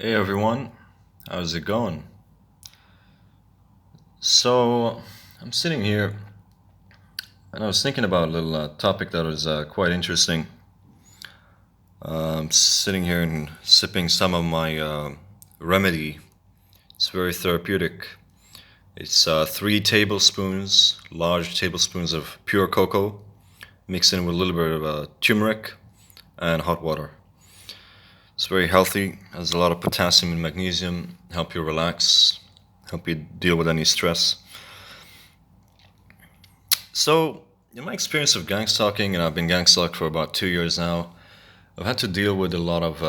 Hey everyone, how's it going? So, I'm sitting here and I was thinking about a little topic that was quite interesting. I'm sitting here and sipping some of my remedy. It's very therapeutic. It's 3 tablespoons, large tablespoons of pure cocoa, mixed in with a little bit of turmeric and hot water. It's very healthy, has a lot of potassium and magnesium, help you relax, help you deal with any stress. So, in my experience of gang stalking, and I've been gang stalked for about 2 years now, I've had to deal with a lot of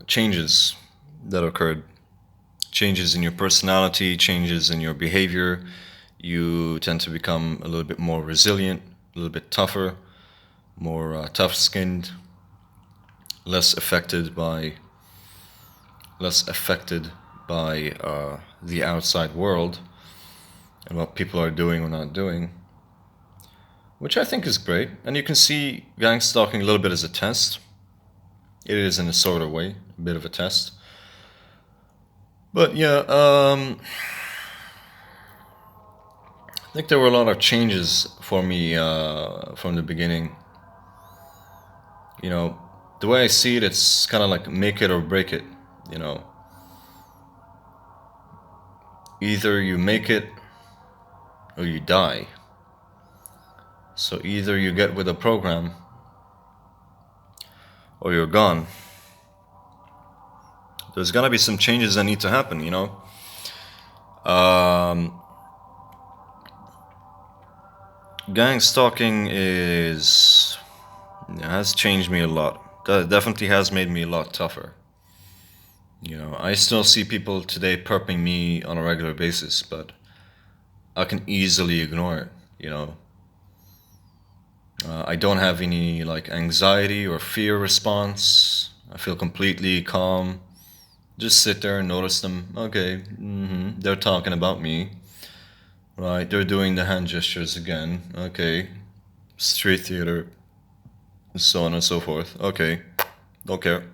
changes that occurred. Changes in your personality, changes in your behavior. You tend to become a little bit more resilient, a little bit tougher, more tough-skinned, less affected by the outside world and what people are doing or not doing, which I think is great. And you can see gang stalking a little bit as a test. It is in a sort of way, a bit of a test. But yeah, I think there were a lot of changes for me from the beginning. You know, the way I see it, it's kind of like make it or break it. You know, either you make it or you die. So either you get with the program or you're gone. There's gonna be some changes that need to happen, you know. Um, Gang stalking is has changed me a lot. Definitely has made me a lot tougher. You know, I still see people today perping me on a regular basis, but I can easily ignore it. You know, I don't have any like anxiety or fear response. I feel completely calm. Just sit there and notice them. Okay, they're talking about me. Right, they're doing the hand gestures again. Okay, street theater, so on and so forth. Okay, don't care.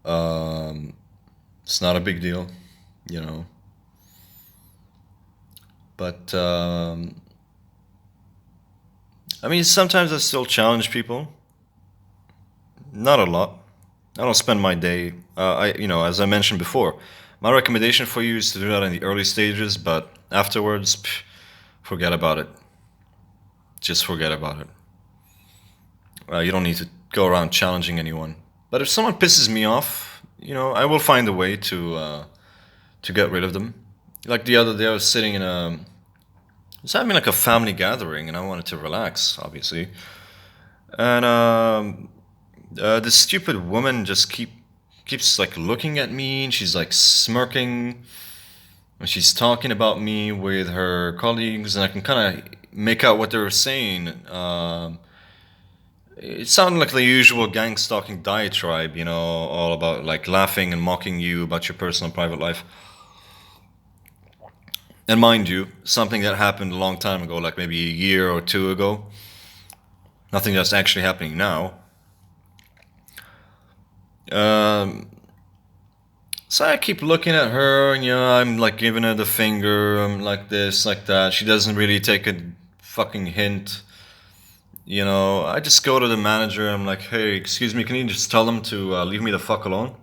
Um, it's not a big deal, you know. But I mean, sometimes I still challenge people. Not a lot. I don't spend my day. As I mentioned before, my recommendation for you is to do that in the early stages, but afterwards, forget about it. Just forget about it. You don't need to go around challenging anyone. But if someone pisses me off, I will find a way to get rid of them. Like the other day, I was sitting I was having like a family gathering, and I wanted to relax, obviously. And this stupid woman just keeps like looking at me, and she's like smirking, and she's talking about me with her colleagues, and I can kind of make out what they were saying. It sounded like the usual gang stalking diatribe, all about like laughing and mocking you about your personal private life. And mind you, something that happened a long time ago, like maybe a year or two ago, nothing that's actually happening now. Um, so I keep looking at her, and I'm like giving her the finger, I'm like this, like that. She doesn't really take a fucking hint. I just go to the manager. I'm like, hey, excuse me, can you just tell them to leave me the fuck alone?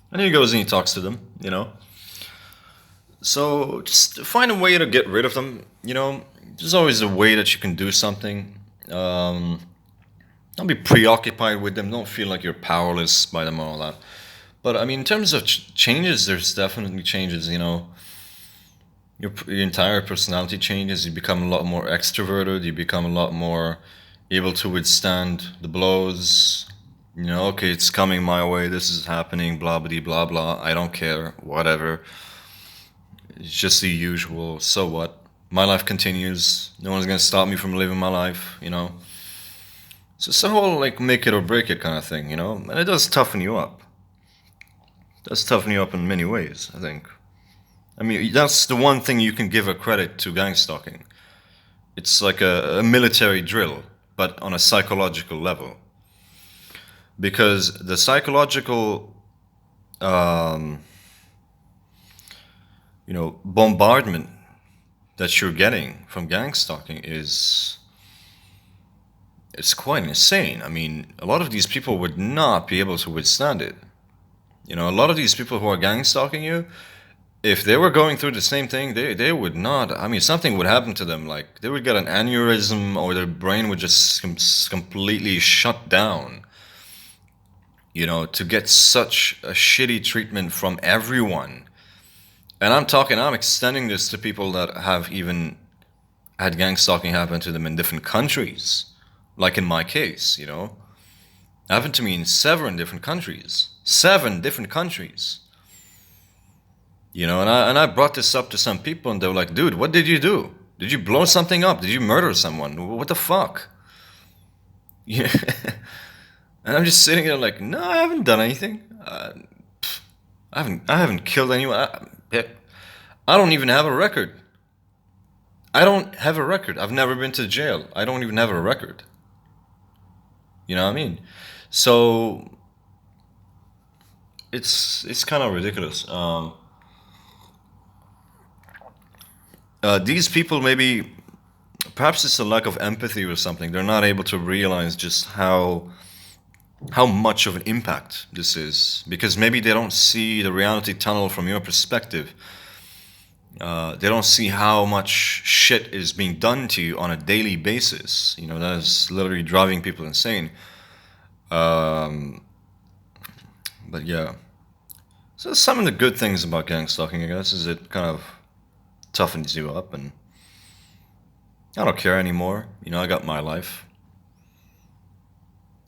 And he goes and he talks to them. So just find a way to get rid of them. There's always a way that you can do something. Don't be preoccupied with them. Don't feel like you're powerless by them and all that. But I mean, in terms of changes, there's definitely changes. Your entire personality changes. You become a lot more extroverted. You become a lot more able to withstand the blows. Okay, it's coming my way. This is happening. Blah blah blah blah. I don't care. Whatever. It's just the usual. So what? My life continues. No one's gonna stop me from living my life. So it's a whole like make it or break it kind of thing. And it does toughen you up. It does toughen you up in many ways, I think. I mean, that's the one thing you can give a credit to gang stalking. It's like a military drill, but on a psychological level. because the psychological, um, bombardment that you're getting from gang stalking is it's quite insane. I mean, a lot of these people would not be able to withstand it. A lot of these people who are gang stalking you, if they were going through the same thing, they would not. I mean, something would happen to them. Like they would get an aneurysm, or their brain would just completely shut down. To get such a shitty treatment from everyone. And I'm extending this to people that have even had gang stalking happen to them in different countries. Like in my case, happened to me in 7 different countries. 7 different countries. And I brought this up to some people, and they were like, "Dude, what did you do? Did you blow something up? Did you murder someone? What the fuck?" Yeah. And I'm just sitting there like, "No, I haven't done anything. I haven't killed anyone. I don't even have a record. I don't have a record. I've never been to jail. I don't even have a record. You know what I mean?" So it's kind of ridiculous. These people, maybe perhaps it's a lack of empathy or something. They're not able to realize just how much of an impact this is, because maybe they don't see the reality tunnel from your perspective. They don't see how much shit is being done to you on a daily basis. That is literally driving people insane. Um, but yeah. So some of the good things about gang stalking, I guess, is it kind of toughens you up, and I don't care anymore. I got my life.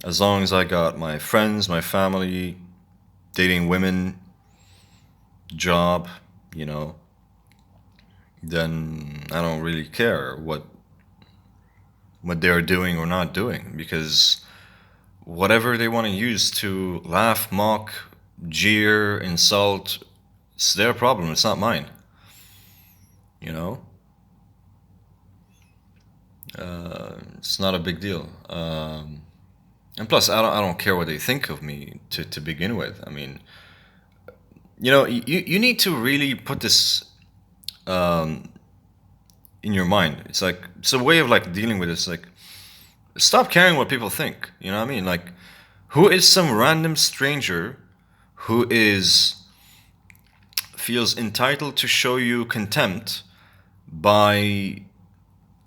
As long as I got my friends, my family, dating women, job, you know, then I don't really care what they're doing or not doing, because whatever they want to use to laugh, mock, jeer, insult, it's their problem. It's not mine. You know, it's not a big deal. And plus, I don't care what they think of me to begin with. I mean, you need to really put this um, in your mind. It's a way of like dealing with this. Like, stop caring what people think. You know what I mean? Like, who is some random stranger who is feels entitled to show you contempt by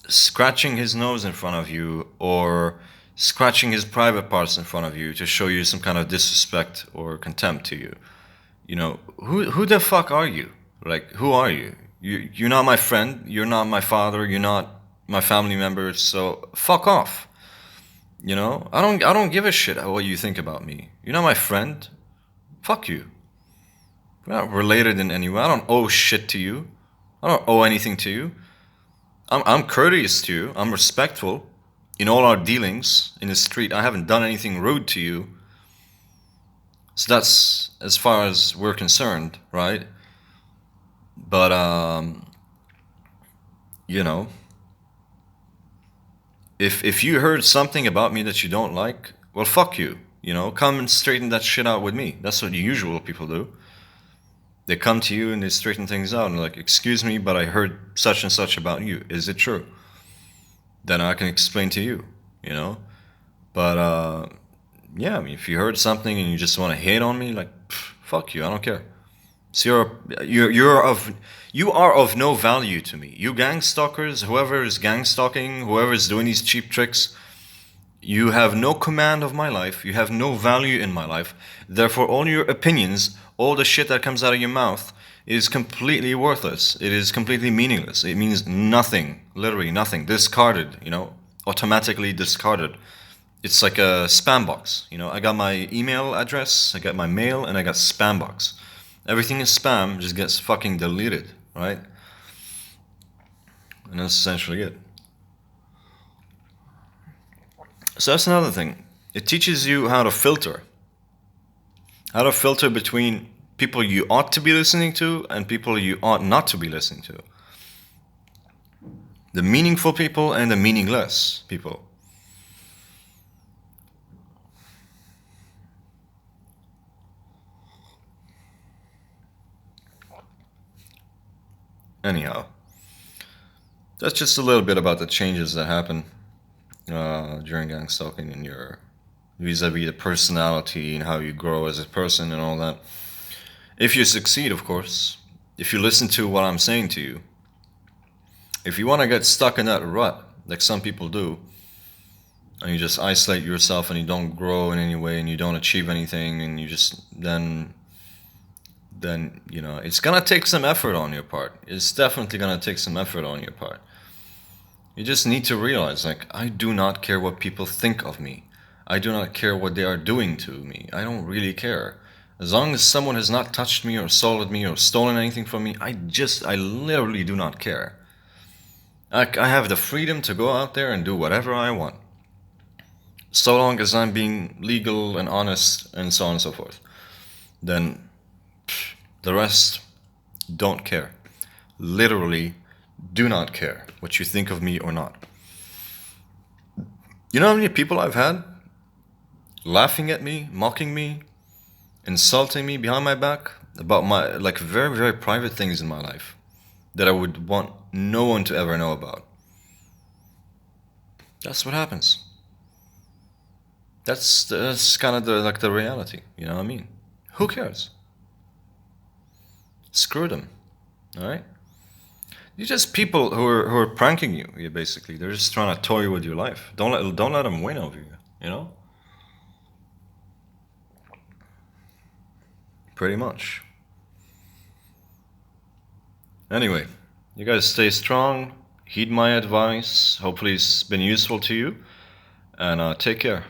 scratching his nose in front of you, or scratching his private parts in front of you to show you some kind of disrespect or contempt to you? Who the fuck are you? Like, who are you? You're not my friend. You're not my father. You're not my family member. So fuck off. I don't give a shit what you think about me. You're not my friend. Fuck you. We're not related in any way. I don't owe shit to you. I don't owe anything to you. I'm courteous to you. I'm respectful in all our dealings in the street. I haven't done anything rude to you. So that's as far as we're concerned, right? But you know, if you heard something about me that you don't like, well, fuck you. Come and straighten that shit out with me. That's what the usual people do. They come to you and they straighten things out, and they're like, "Excuse me, but I heard such and such about you. Is it true?" Then I can explain to you. You know. But yeah, I mean, if you heard something and you just want to hate on me, like, fuck you. I don't care. So you are of no value to me. You gang stalkers, whoever is gang stalking, whoever is doing these cheap tricks, you have no command of my life. You have no value in my life. Therefore, all your opinions, all the shit that comes out of your mouth, is completely worthless. It is completely meaningless. It means nothing. Literally nothing. Discarded. Automatically discarded. It's like a spam box. I got my email address, I got my mail, and I got spam box. Everything is spam, just gets fucking deleted, right? And that's essentially it. So that's another thing. It teaches you how to filter. How to filter between people you ought to be listening to and people you ought not to be listening to. The meaningful people and the meaningless people. Anyhow, that's just a little bit about the changes that happen during gang stalking and your vis-a-vis the personality and how you grow as a person and all that. If you succeed, of course, if you listen to what I'm saying to you, if you want to get stuck in that rut, like some people do, and you just isolate yourself and you don't grow in any way and you don't achieve anything and you just then it's gonna take some effort on your part. It's definitely gonna take some effort on your part. You just need to realize, like, I do not care what people think of me. I do not care what they are doing to me. I don't really care. As long as someone has not touched me or assaulted me or stolen anything from me, I literally do not care. I have the freedom to go out there and do whatever I want. So long as I'm being legal and honest and so on and so forth. Then the rest don't care. Literally do not care what you think of me or not. You know how many people I've had laughing at me, mocking me, insulting me behind my back about my like very, very private things in my life that I would want no one to ever know about. That's what happens. That's kind of the reality. You know what I mean? Who cares? Screw them. All right. You're just people who are pranking you. Yeah, basically, they're just trying to toy with your life. Don't let them win over you. You know. Pretty much. Anyway, you guys stay strong. Heed my advice. Hopefully, it's been useful to you. And take care.